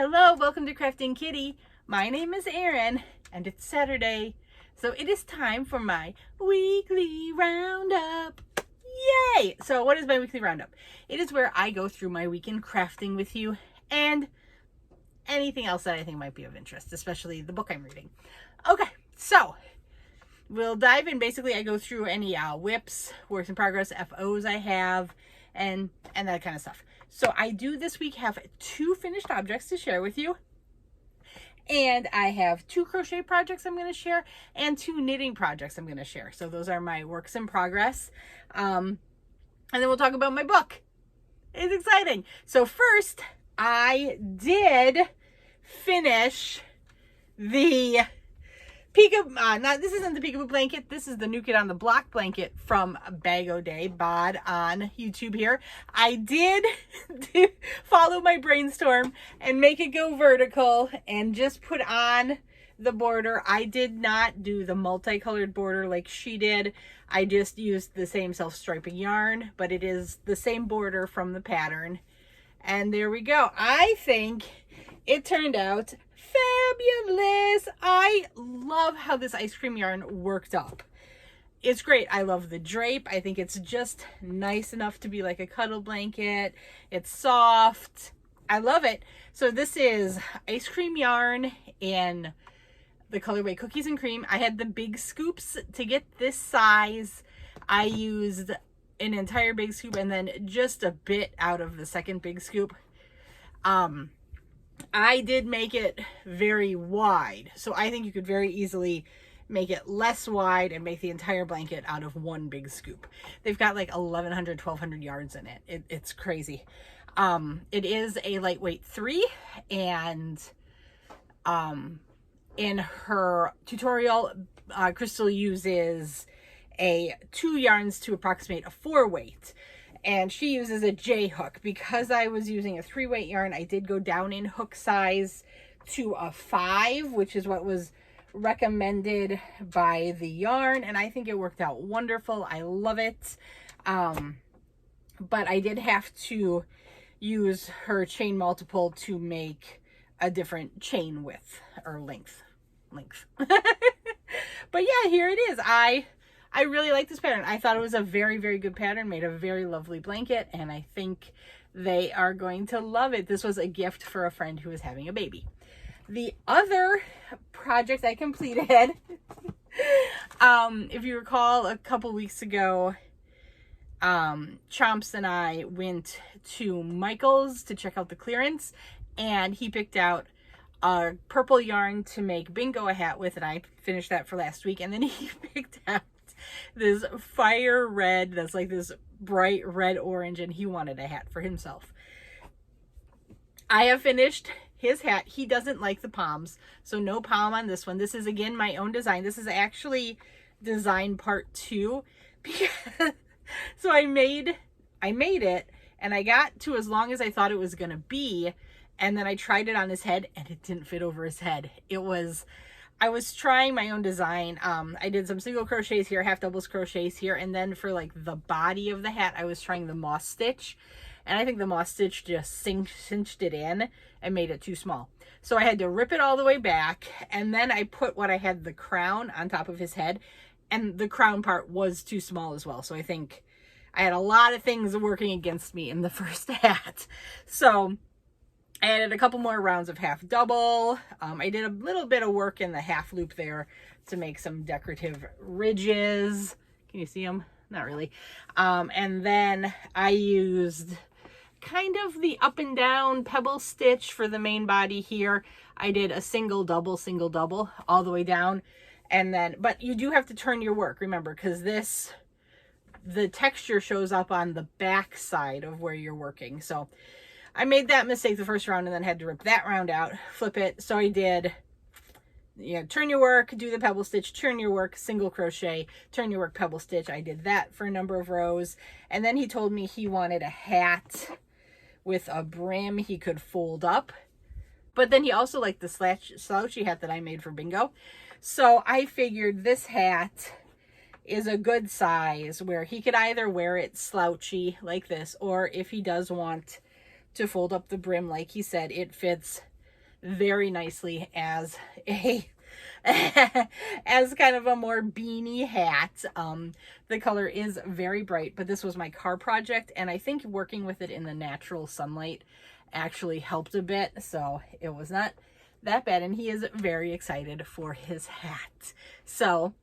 Hello, welcome to Krafting Kitty. My name is Erin and it's Saturday, so it is time for my weekly roundup. Yay! So what is my weekly roundup? It is where I go through my weekend crafting with you and anything else that I think might be of interest, especially the book I'm reading. Okay, so we'll dive in. Basically, I go through any whips, works in progress, FOs I have, and that kind of stuff. So I do this week have 2 finished objects to share with you. And I have 2 crochet projects I'm going to share and 2 knitting projects I'm going to share. So those are my works in progress. And then we'll talk about my book. It's exciting. So first, I did finish the this isn't the peekaboo blanket. This is the Nuke It on the Block blanket from BagODay, BOD on YouTube here. I did follow my brainstorm and make it go vertical and just put on the border. I did not do the multicolored border like she did. I just used the same self-striping yarn, but it is the same border from the pattern. And there we go. I think it turned out fabulous. I love how this ice cream yarn worked up. It's great. I love the drape. I think it's just nice enough to be like a cuddle blanket. It's soft. I love it. So this is ice cream yarn in the colorway Cookies and Cream. I had the big scoops to get this size. I used an entire big scoop and then just a bit out of the second big scoop. I did make it very wide, so I think you could very easily make it less wide and make the entire blanket out of one big scoop. They've got like 1,100, 1,200 yards in it. It's crazy. It is a lightweight 3, and in her tutorial, Crystal uses 2 yarns to approximate a 4 weight. And she uses a J hook. Because I was using a 3 weight yarn, I did go down in hook size to a 5, which is what was recommended by the yarn. And I think it worked out wonderful. I love it. But I did have to use her chain multiple to make a different chain width or length. But yeah, here it is. I really like this pattern. I thought it was a very, very good pattern, made a very lovely blanket, and I think they are going to love it. This was a gift for a friend who was having a baby. The other project I completed, if you recall, a couple weeks ago, Chomps and I went to Michael's to check out the clearance, and he picked out a purple yarn to make Bingo a hat with, and I finished that for last week. And then he picked out this fire red that's like this bright red orange, and he wanted a hat for himself. I have finished his hat. He doesn't like the palms, so no palm on this one. This is again my own design. This is actually design part 2 because so I made it and I got to as long as I thought it was gonna be, and then I tried it on his head and it didn't fit over his head. I was trying my own design. I did some single crochets here, half doubles crochets here, and then for like the body of the hat, I was trying the moss stitch, and I think the moss stitch just cinched it in and made it too small. So I had to rip it all the way back, and then I put what I had, the crown, on top of his head, and the crown part was too small as well. So I think I had a lot of things working against me in the first hat. So I added a couple more rounds of half double. I did a little bit of work in the half loop there to make some decorative ridges. Can you see them? Not really. And then I used kind of the up and down pebble stitch for the main body here. I did a single double all the way down. And then, but you do have to turn your work, remember, because the texture shows up on the back side of where you're working. So I made that mistake the first round and then had to rip that round out, flip it. So I did, turn your work, do the pebble stitch, turn your work, single crochet, turn your work, pebble stitch. I did that for a number of rows. And then he told me he wanted a hat with a brim he could fold up. But then he also liked the slouchy hat that I made for Bingo. So I figured this hat is a good size where he could either wear it slouchy like this, or if he does want to fold up the brim, like he said, it fits very nicely as a as kind of a more beanie hat. The color is very bright, but this was my car project, and I think working with it in the natural sunlight actually helped a bit, so it was not that bad, and he is very excited for his hat. So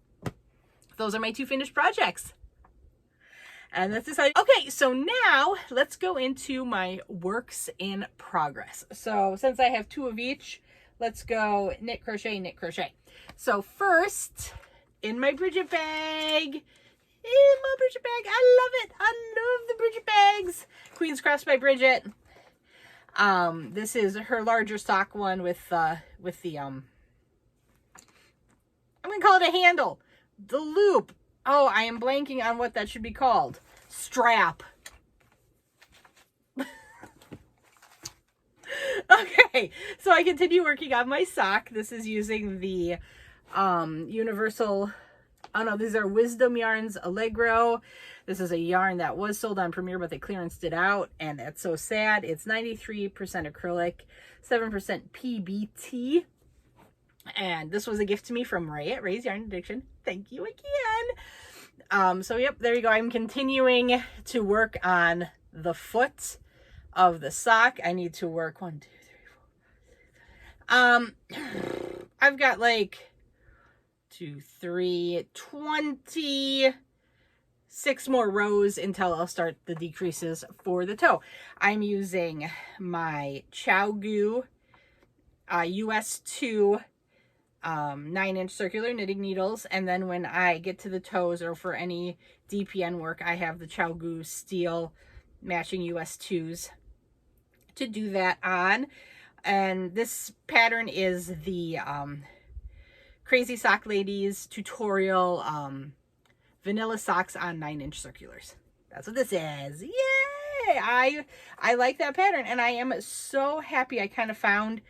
those are my 2 finished projects. And that's exciting. Okay, so now let's go into my works in progress. So since I have 2 of each, let's go knit, crochet, knit, crochet. So first, in my Bridget bag. I love it. I love the Bridget bags. Queen's Crafts by Bridget. This is her larger stock one with the I'm gonna call it a handle. The loop. Oh, I am blanking on what that should be called. Strap. Okay, so I continue working on my sock. This is using the universal, oh no, these are Wisdom Yarns Allegro. This is a yarn that was sold on Premier, but they clearanced it out, and that's so sad. It's 93% acrylic, 7% PBT. And this was a gift to me from Ray at Ray's Yarn Addiction. Thank you again. So yep, there you go. I'm continuing to work on the foot of the sock. I need to work 1, 2, 3, 4. I've got like 2, 3, 26 more rows until I'll start the decreases for the toe. I'm using my ChowGoo US 2 9-inch circular knitting needles, and then when I get to the toes or for any DPN work, I have the ChowGoo steel matching US 2s to do that on. And this pattern is the Crazy Sock Ladies tutorial vanilla socks on 9-inch circulars. That's what this is. Yay! I like that pattern, and I am so happy I kind of found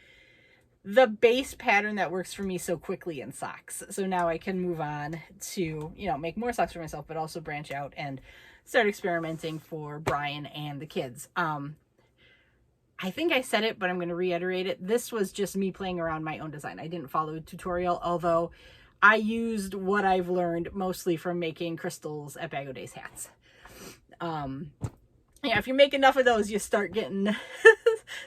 the base pattern that works for me so quickly in socks. So now I can move on to, you know, make more socks for myself, but also branch out and start experimenting for Brian and the kids. I think I said it, but I'm going to reiterate it. This was just me playing around my own design. I didn't follow a tutorial, although I used what I've learned mostly from making crystals at BagODay's hats. Yeah, if you make enough of those, you start getting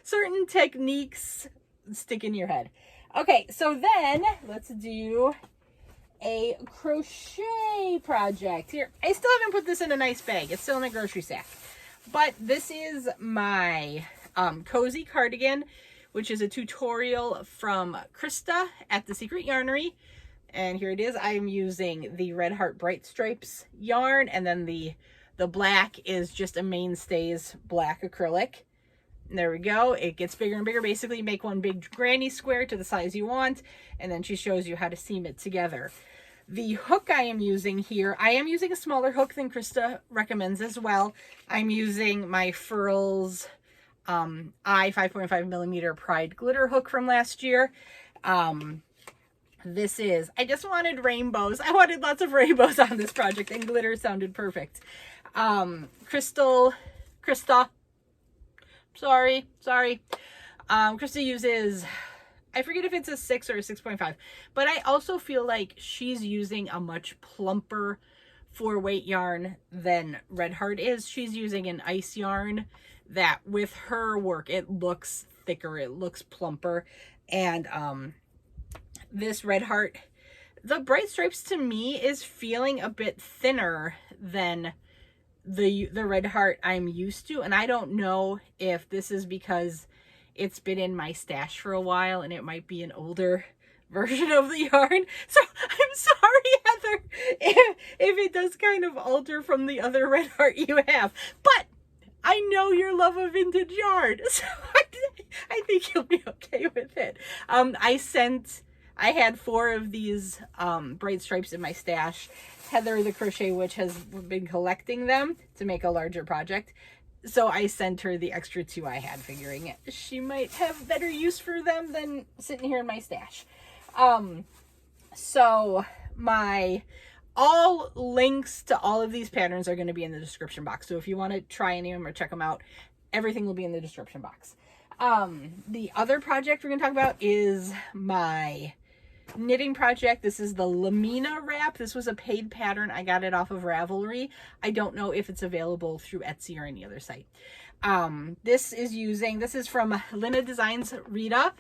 certain techniques stick in your head. Okay, so then let's do a crochet project. Here, I still haven't put this in a nice bag. It's still in a grocery sack. But this is my Cozy Cardigan, which is a tutorial from Krista at the Secret Yarnery. And here it is. I'm using the Red Heart Bright Stripes yarn, and then the black is just a Mainstays black acrylic. And there we go. It gets bigger and bigger. Basically, you make one big granny square to the size you want, and then she shows you how to seam it together. The hook I am using here, I am using a smaller hook than Krista recommends as well. I'm using my Furls I 5.5 millimeter Pride glitter hook from last year. This is, I just wanted rainbows. I wanted lots of rainbows on this project, and glitter sounded perfect. Krista, sorry. Krista uses, I forget if it's a 6 or a 6.5, but I also feel like she's using a much plumper 4-weight yarn than Red Heart is. She's using an ice yarn that with her work, it looks thicker, it looks plumper. And this Red Heart, the Bright Stripes to me is feeling a bit thinner than the Red Heart I'm used to. And I don't know if this is because it's been in my stash for a while and it might be an older version of the yarn. So I'm sorry, Heather, if it does kind of alter from the other Red Heart you have. But I know your love of vintage yarn, so I think you'll be okay with it. I had 4 of these Bright Stripes in my stash. Heather, the Crochet Witch, has been collecting them to make a larger project. So I sent her the extra 2 I had, figuring she might have better use for them than sitting here in my stash. So all links to all of these patterns are going to be in the description box. So if you want to try any of them or check them out, everything will be in the description box. The other project we're going to talk about is my knitting project. This is the Lamina Wrap. This was a paid pattern. I got it off of Ravelry. I don't know if it's available through Etsy or any other site. This is from Lina Designs Rita.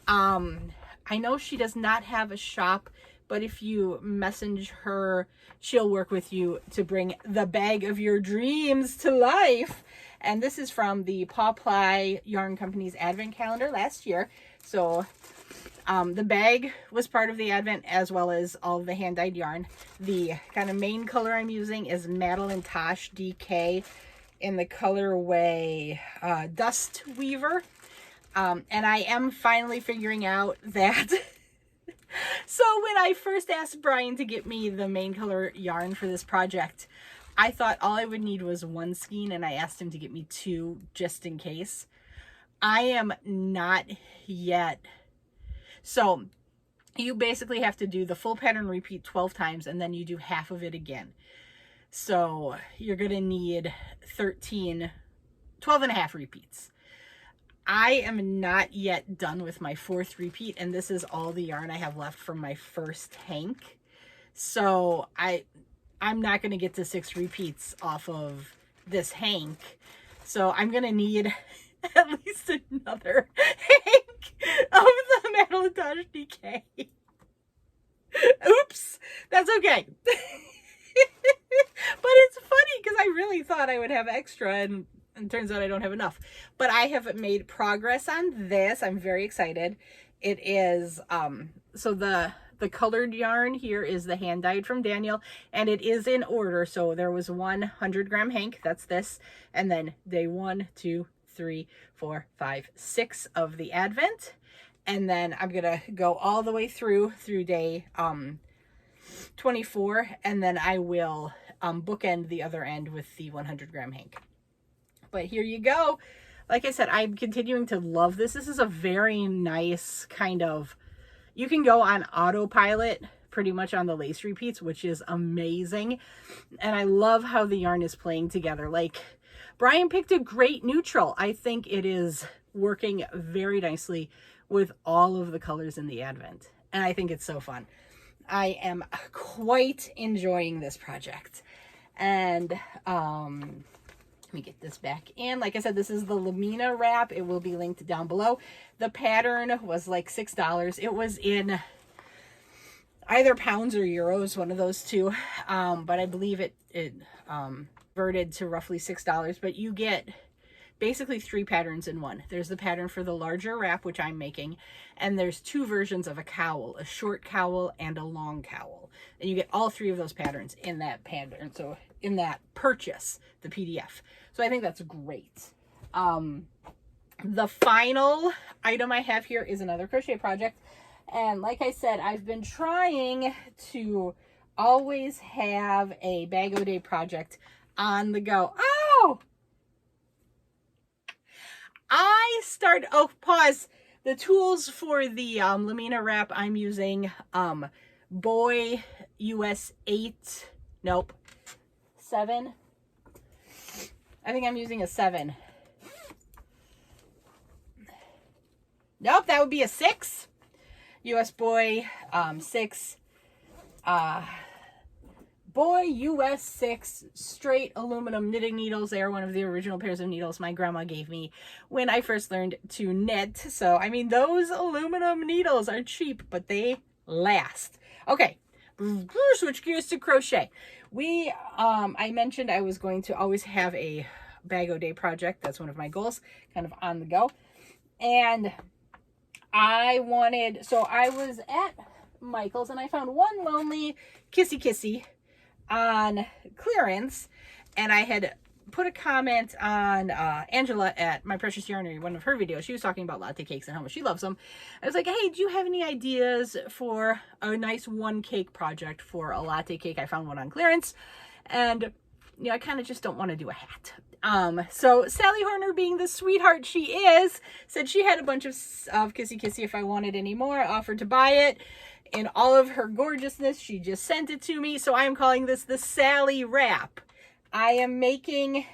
I know she does not have a shop, but if you message her, she'll work with you to bring the bag of your dreams to life. And this is from the Paw Ply Yarn Company's advent calendar last year. So the bag was part of the advent, as well as all of the hand-dyed yarn. The kind of main color I'm using is Madeline Tosh DK in the colorway Dust Weaver. And I am finally figuring out that... So when I first asked Brian to get me the main color yarn for this project, I thought all I would need was one skein, and I asked him to get me two just in case. I am not yet. So you basically have to do the full pattern repeat 12 times, and then you do half of it again. So you're going to need 12 and a half repeats. I am not yet done with my fourth repeat, and this is all the yarn I have left from my first hank. So I'm not going to get to 6 repeats off of this hank. So I'm going to need at least another hank of the Madeline Tosh DK. Oops, that's okay. But it's funny because I really thought I would have extra, and turns out I don't have enough. But I have made progress on this. I'm very excited. It is, so the colored yarn here is the hand dyed from Daniel, and it is in order. So there was 100-gram hank, that's this, and then day 1, 2, 3, 4, 5, 6 of the advent, and then I'm gonna go all the way through day 24, and then I will bookend the other end with the 100-gram hank. But here you go. Like I said, I'm continuing to love this. This is a very nice kind of, you can go on autopilot pretty much on the lace repeats, which is amazing. And I love how the yarn is playing together. Like, Brian picked a great neutral. I think it is working very nicely with all of the colors in the advent. And I think it's so fun. I am quite enjoying this project. And, let me get this back in. Like I said, this is the Lamina Wrap. It will be linked down below. The pattern was like $6. It was in either pounds or euros, one of those two. But I believe it converted to roughly $6. But you get basically 3 patterns in one. There's the pattern for the larger wrap, which I'm making. And there's 2 versions of a cowl, a short cowl and a long cowl. And you get all 3 of those patterns in that pattern. So in that purchase, the PDF. So I think that's great. The final item I have here is another crochet project. And like I said, I've been trying to always have a BagODay project on the go. Oh! Pause. The tools for the Lamina Wrap, I'm using Boy US 8. Nope. 7. I think I'm using a 7. Nope, that would be a 6. US Boy 6. Boy US 6 straight aluminum knitting needles. They are one of the original pairs of needles my grandma gave me when I first learned to knit. So, I mean, those aluminum needles are cheap, but they last. Okay, switch gears to crochet. I mentioned I was going to always have a BagODay project. That's one of my goals, kind of on the go. And I was at Michael's and I found one lonely kissy on clearance, and I had put a comment on Angela at My Precious Yarnery, one of her videos. She was talking about latte cakes and how much she loves them. I was like, hey, do you have any ideas for a nice 1-cake project for a latte cake? I found one on clearance, and you know, I kind of just don't want to do a hat. So Sally Horner, being the sweetheart she is, said she had a bunch of kissy if I wanted any more, offered to buy it. In all of her gorgeousness, she just sent it to me. So I am calling this the Sally Wrap. I am making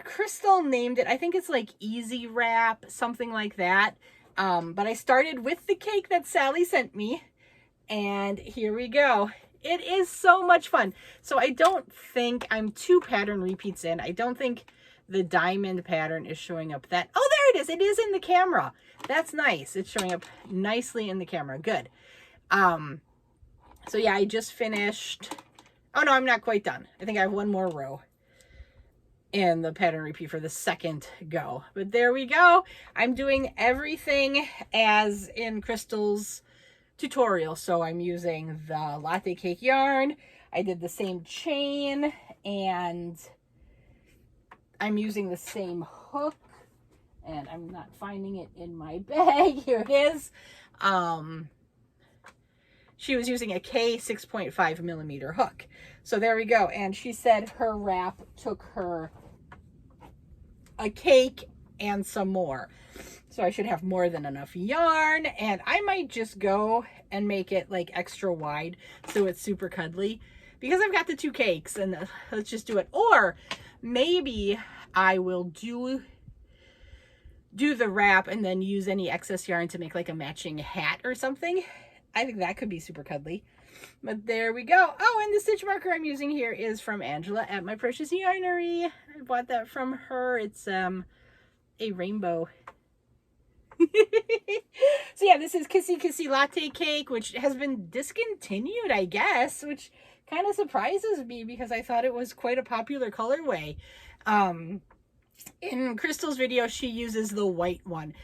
Crystal named it, I think it's like Easy Wrap, something like that. But I started with the cake that Sally sent me, and here we go. It is so much fun. So I don't think I'm 2 pattern repeats in. I don't think the diamond pattern is showing up that, oh, there it is. It is in the camera. That's nice. It's showing up nicely in the camera. Good. So yeah, I just finished. Oh no, I'm not quite done. I think I have one more row in the pattern repeat for the second go. But there we go. I'm doing everything as in Crystal's tutorial. So I'm using the latte cake yarn. I did the same chain, and I'm using the same hook, and I'm not finding it in my bag. Here it is. She was using a K 6.5 millimeter hook. So there we go. And she said her wrap took her a cake and some more. So I should have more than enough yarn, and I might just go and make it like extra wide so it's super cuddly, because I've got the 2 cakes, and let's just do it. Or maybe I will do the wrap and then use any excess yarn to make like a matching hat or something. I think that could be super cuddly. But there we go. Oh, and the stitch marker I'm using here is from Angela at My Precious Yarnery. I bought that from her. It's a rainbow. So yeah, this is Kissy Kissy Latte Cake, which has been discontinued, I guess, which kind of surprises me because I thought it was quite a popular colorway. In Crystal's video, she uses the white one,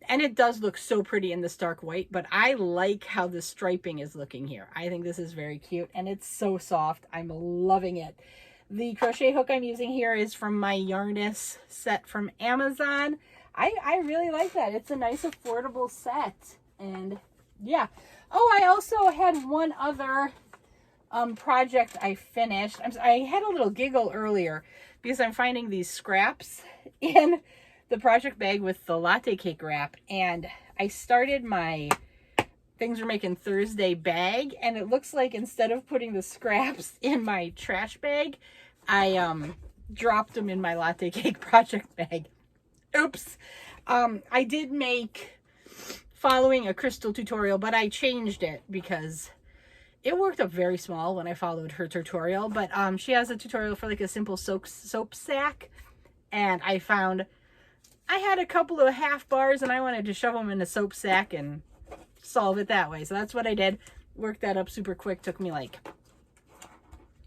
and it does look so pretty in the stark white, but I like how the striping is looking here. I think this is very cute, and it's so soft. I'm loving it. The crochet hook I'm using here is from my Yarness set from Amazon. I really like that. It's a nice affordable set, and yeah. Oh, I also had one other project I finished. I had a little giggle earlier because I'm finding these scraps in the project bag with the latte cake wrap, and I started my Things We're Making Thursday bag, and it looks like instead of putting the scraps in my trash bag, I dropped them in my latte cake project bag. Oops. I did make following a Crystal tutorial, but I changed it because it worked up very small when I followed her tutorial. But she has a tutorial for like a simple soap sack, and I found I had a couple of half bars and I wanted to shove them in a soap sack and solve it that way. So that's what I did. Worked that up super quick. Took me like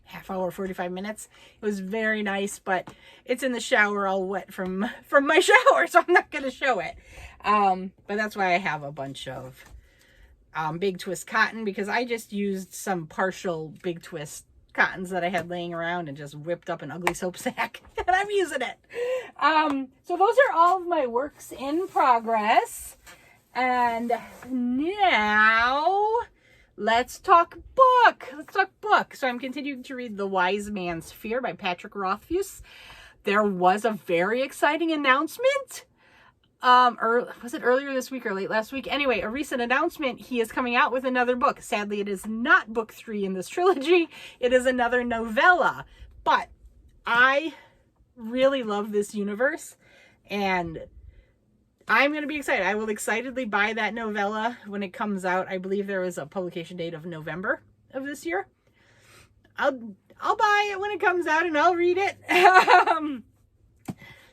half hour, 45 minutes. It was very nice, but it's in the shower all wet from my shower, so I'm not going to show it. But that's why I have a bunch of Big Twist cotton, because I just used some partial Big Twist cottons that I had laying around and just whipped up an ugly soap sack, and I'm using it. So those are all of my works in progress. And now let's talk book. Let's talk book. So I'm continuing to read The Wise Man's Fear by Patrick Rothfuss. There was a very exciting announcement. Or was it earlier this week or late last week? Anyway, a recent announcement. He is coming out with another book. Sadly, it is not book 3 in this trilogy. It is another novella. But I really love this universe, and I'm going to be excited. I will excitedly buy that novella when it comes out. I believe there is a publication date of November of this year. I'll buy it when it comes out and I'll read it.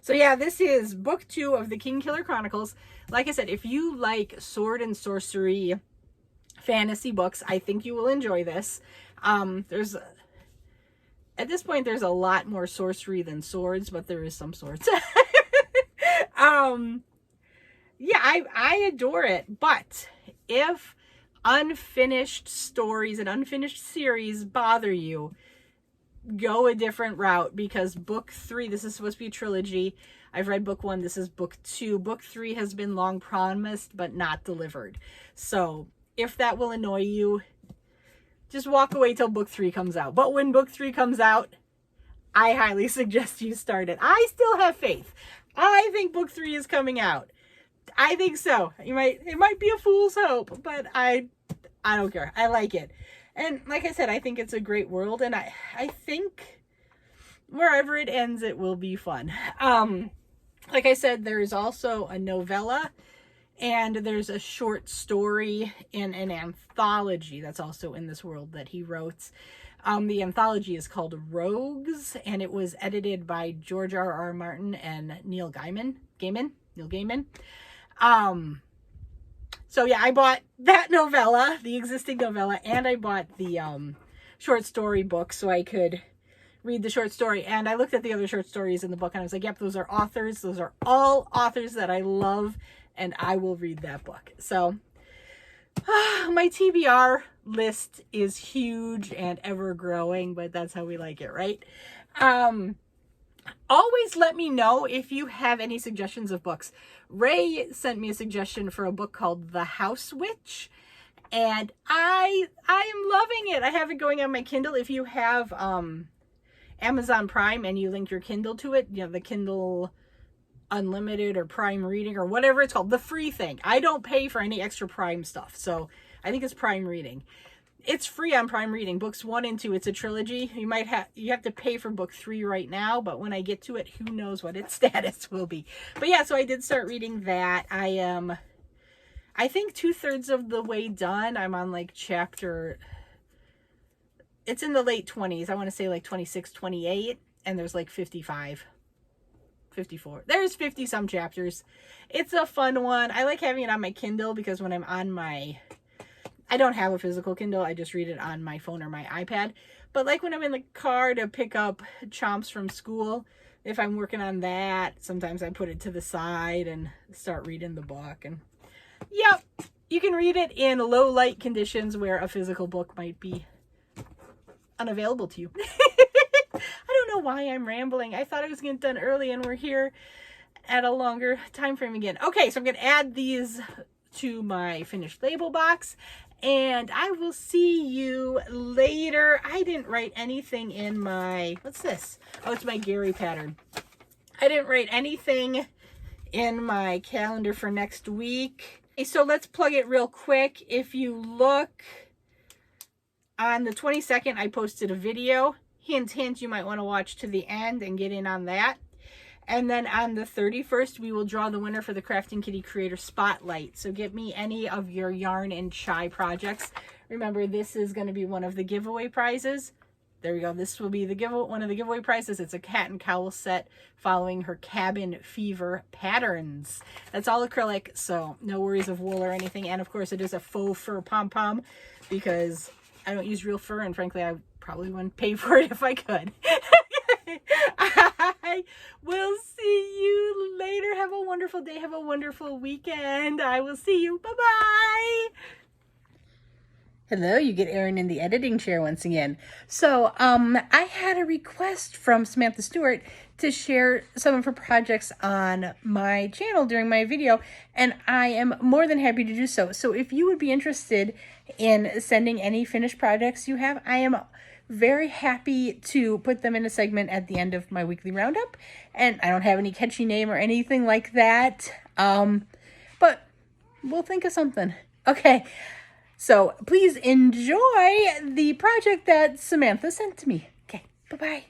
So yeah, this is book 2 of the Kingkiller Chronicles. Like I said, if you like sword and sorcery fantasy books, I think you will enjoy this. At this point, there's a lot more sorcery than swords, but there is some swords. Yeah, I adore it, but if unfinished stories and unfinished series bother you, go a different route, because book 3, this is supposed to be a trilogy. I've read book 1, this is book 2. Book 3 has been long promised, but not delivered. So if that will annoy you, just walk away till book 3 comes out. But when book 3 comes out, I highly suggest you start it. I still have faith. I think book 3 is coming out. I think so. It might be a fool's hope, but I don't care. I like it. And like I said, I think it's a great world, and I think wherever it ends, it will be fun. Like I said, there's also a novella and there's a short story in an anthology that's also in this world that he wrote. The anthology is called Rogues, and it was edited by George R.R. Martin and Neil Gaiman. So yeah, I bought that novella, the existing novella, and I bought the short story book so I could read the short story. And I looked at the other short stories in the book and I was like, yep, those are authors. Those are all authors that I love, and I will read that book. So my TBR list is huge and ever growing, but that's how we like it, right? Always let me know if you have any suggestions of books. Ray sent me a suggestion for a book called The House Witch, and I am loving it. I have it going on my Kindle. If you have Amazon Prime and you link your Kindle to it, you know, the Kindle Unlimited or Prime Reading or whatever it's called, the free thing. I don't pay for any extra Prime stuff, so I think it's Prime Reading. It's free on Prime Reading. Books 1 and 2, it's a trilogy. You have to pay for book 3 right now, but when I get to it, who knows what its status will be. But yeah, so I did start reading that. I am, I think 2/3 of the way done. I'm on like chapter, it's in the late 20s. I want to say like 26, 28, and there's like 55. 54. There's 50 some chapters. It's a fun one. I like having it on my Kindle because when I'm on my, I don't have a physical Kindle. I just read it on my phone or my iPad. But like when I'm in the car to pick up Chomps from school, if I'm working on that, sometimes I put it to the side and start reading the book. And yep, you can read it in low light conditions where a physical book might be unavailable to you. I don't know why I'm rambling. I thought I was getting done early and we're here at a longer time frame again. Okay, so I'm going to add these to my finished label box and I will see you later. I didn't write anything in my, what's this? Oh, it's my Gary pattern. I didn't write anything in my calendar for next week. Okay, so let's plug it real quick. If you look on the 22nd, I posted a video. Hint, hint, you might want to watch to the end and get in on that. And then on the 31st, we will draw the winner for the Krafting Kitty Creator Spotlight. So get me any of your yarn and chai projects. Remember, this is going to be one of the giveaway prizes. There we go. This will be the one of the giveaway prizes. It's a cat and cowl set following her cabin fever patterns. That's all acrylic, so no worries of wool or anything. And of course, it is a faux fur pom-pom because I don't use real fur, and frankly, I probably wouldn't pay for it if I could. I will see you later. Have a wonderful day. Have a wonderful weekend. I will see you. Bye-bye. Hello, you get Erin in the editing chair once again. So, I had a request from Samantha Stewart to share some of her projects on my channel during my video, and I am more than happy to do so. So if you would be interested in sending any finished projects you have, I am very happy to put them in a segment at the end of my weekly roundup. And I don't have any catchy name or anything like that, but we'll think of something. Okay. So please enjoy the project that Samantha sent to me. Okay, bye-bye.